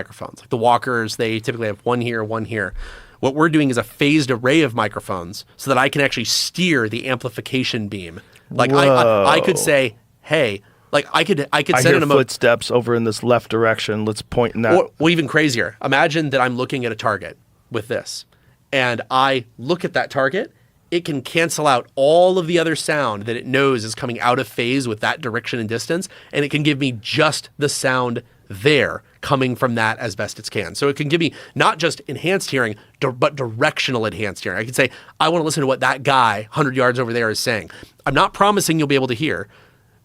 microphones. Like the Walkers, they typically have one here, one here. What we're doing is a phased array of microphones so that I can actually steer the amplification beam. Like I could say, hey, like I could send in a footsteps over in this left direction. Let's point in that. Or even crazier. Imagine that I'm looking at a target with this, and I look at that target. It can cancel out all of the other sound that it knows is coming out of phase with that direction and distance, and it can give me just the sound there coming from that as best it can. So it can give me not just enhanced hearing, but directional enhanced hearing. I can say, I want to listen to what that guy 100 yards over there is saying. I'm not promising you'll be able to hear,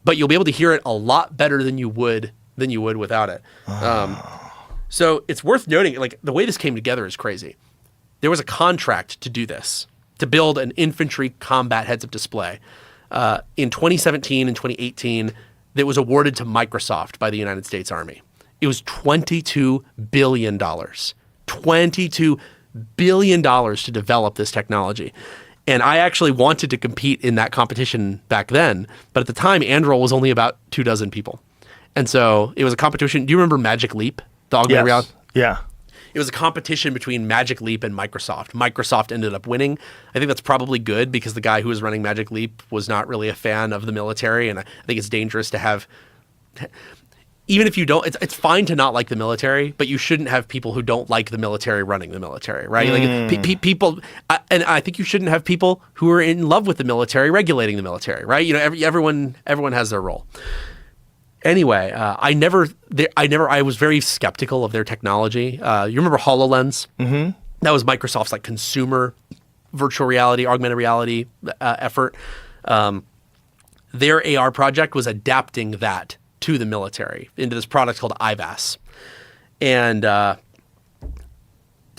but you'll be able to hear it a lot better than you would without it. So it's worth noting, like the way this came together is crazy. There was a contract to do this, to build an infantry combat heads-up display. In 2017 and 2018, that was awarded to Microsoft by the United States Army. It was $22 billion. $22 billion to develop this technology. And I actually wanted to compete in that competition back then, but at the time, Anduril was only about 24 people. And so it was a competition. Do you remember Magic Leap, the augmented reality? Yeah. It was a competition between Magic Leap and Microsoft. Microsoft ended up winning. I think that's probably good because the guy who was running Magic Leap was not really a fan of the military, and I think it's dangerous to have... Even if you don't, it's fine to not like the military, but you shouldn't have people who don't like the military running the military, right? Like people, and I think you shouldn't have people who are in love with the military regulating the military, right? You know, everyone has their role. Anyway, I was very skeptical of their technology. You remember HoloLens? Mm-hmm. That was Microsoft's like consumer virtual reality, augmented reality effort. Their AR project was adapting that to the military into this product called IVAS. And to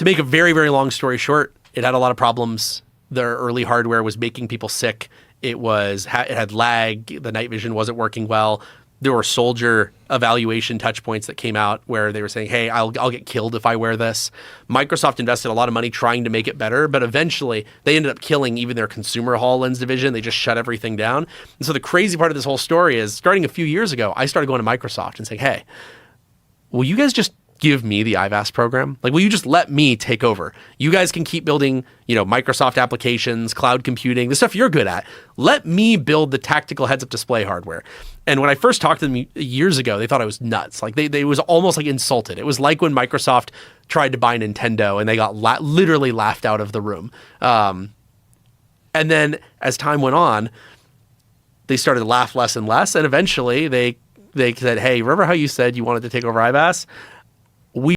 make a very, very long story short, it had a lot of problems. Their early hardware was making people sick. It had lag. The night vision wasn't working well. There were soldier evaluation touch points that came out where they were saying, hey, I'll get killed if I wear this. Microsoft invested a lot of money trying to make it better, but eventually they ended up killing even their consumer HoloLens division. They just shut everything down. And so the crazy part of this whole story is starting a few years ago, I started going to Microsoft and saying, hey, will you guys just give me the IVAS program? Like, will you just let me take over? You guys can keep building, Microsoft applications, cloud computing, the stuff you're good at. Let me build the tactical heads-up display hardware. And when I first talked to them years ago, they thought I was nuts. Like they was almost like insulted. It was like when Microsoft tried to buy Nintendo and they got literally laughed out of the room. And then as time went on, they started to laugh less and less. And eventually they said, hey, remember how you said you wanted to take over IVAS?